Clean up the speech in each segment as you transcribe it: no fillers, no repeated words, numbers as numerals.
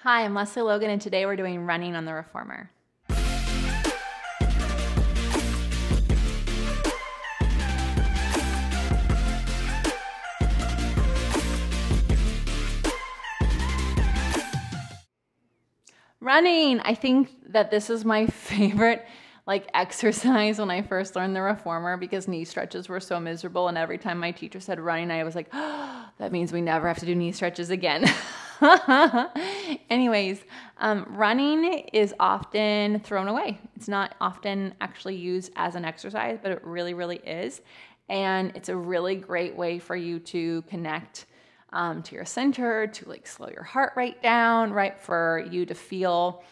Hi, I'm Lesley Logan, and today we're doing running on the reformer. Running! I think that this is my favorite exercise when I first learned the reformer because knee stretches were so miserable, and every time my teacher said running, I was like, oh, that means we never have to do knee stretches again. Anyways, running is often thrown away. It's not often actually used as an exercise, but it really, really is. And it's a really great way for you to connect to your center, to slow your heart rate down, right? For you to feel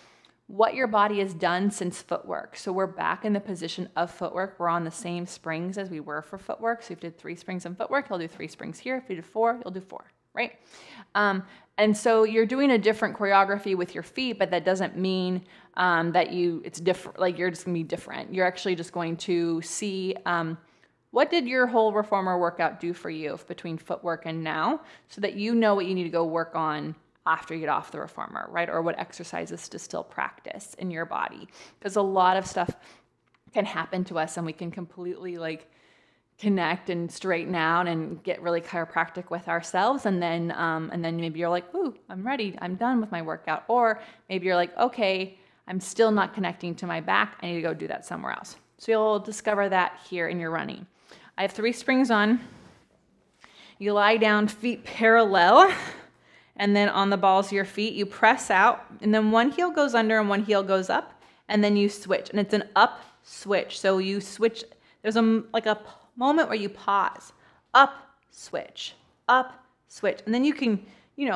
what your body has done since footwork. So we're back in the position of footwork. We're on the same springs as we were for footwork. So if you did 3 springs in footwork, you'll do 3 springs here. If you did 4, you'll do 4, right? And so you're doing a different choreography with your feet, but that doesn't mean that it's different. You're just gonna be different. You're actually just going to see what did your whole reformer workout do for you between footwork and now, so that you know what you need to go work on after you get off the reformer, right? Or what exercises to still practice in your body. Because a lot of stuff can happen to us and we can completely connect and straighten out and get really chiropractic with ourselves. And then maybe you're like, ooh, I'm ready. I'm done with my workout. Or maybe you're like, okay, I'm still not connecting to my back. I need to go do that somewhere else. So you'll discover that here in your running. I have 3 springs on. You lie down, feet parallel, and then on the balls of your feet, you press out, and then one heel goes under and one heel goes up, and then you switch, and it's an up switch. So you switch, there's a moment where you pause, up, switch, and then you can,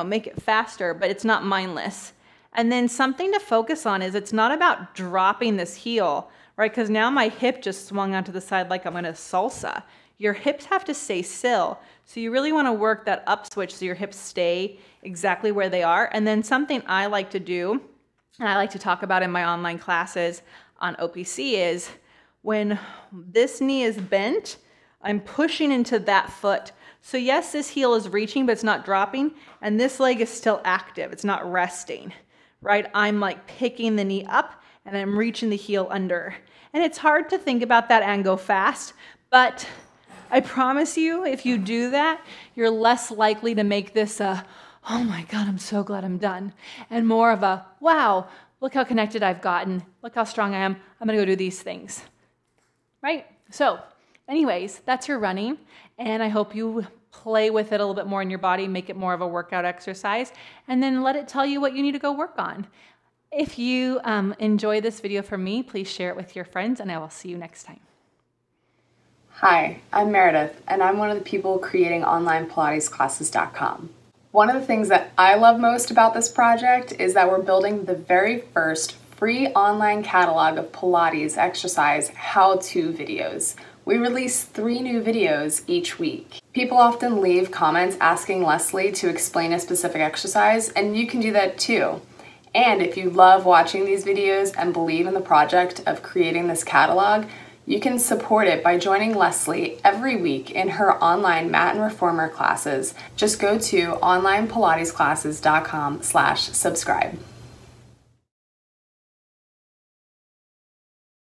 make it faster, but it's not mindless. And then something to focus on is it's not about dropping this heel, right? Because now my hip just swung onto the side like I'm in a salsa. Your hips have to stay still. So you really want to work that up switch so your hips stay exactly where they are. And then something I like to do, and I like to talk about in my online classes on OPC, is when this knee is bent, I'm pushing into that foot. So yes, this heel is reaching, but it's not dropping. And this leg is still active. It's not resting, right? I'm picking the knee up and I'm reaching the heel under. And it's hard to think about that and go fast, but I promise you, if you do that, you're less likely to make this a, oh my God, I'm so glad I'm done. And more of a, wow, look how connected I've gotten. Look how strong I am. I'm gonna go do these things, right? So anyways, that's your running. And I hope you play with it a little bit more in your body, make it more of a workout exercise, and then let it tell you what you need to go work on. If you enjoy this video from me, please share it with your friends, and I will see you next time. Hi, I'm Meredith, and I'm one of the people creating onlinepilatesclasses.com. One of the things that I love most about this project is that we're building the very first free online catalog of Pilates exercise how-to videos. We release 3 new videos each week. People often leave comments asking Lesley to explain a specific exercise, and you can do that too. And if you love watching these videos and believe in the project of creating this catalog, you can support it by joining Lesley every week in her online mat and reformer classes. Just go to onlinepilatesclasses.com/subscribe.